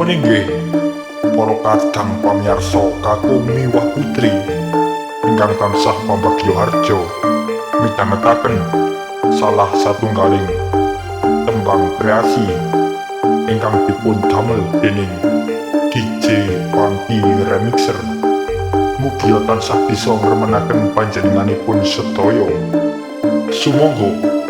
Nuwun inggih para kadang pamirsa kakung miwah putri ingkang tansah pambagya harja midhangetaken salah satunggaling tembang kreasi ingkang dipun damel dening DJ Panti Remixer. Mugi tansah bisa ngremenaken panjenenganipun sedaya. Sumangga.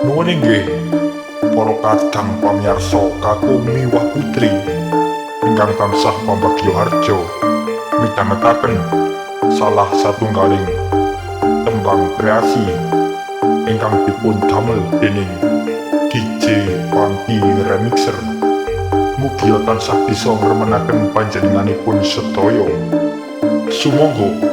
Nuwun inggih para kadang pamirsa kakung miwah putri ingkang tansah pambagya harja midhangetaken salah satunggaling tembang kreasi ingkang dipun damel dening DJ Panti Remixer. Mugi tansah bisa ngremenaken panjenenganipun sedaya. Sumangga.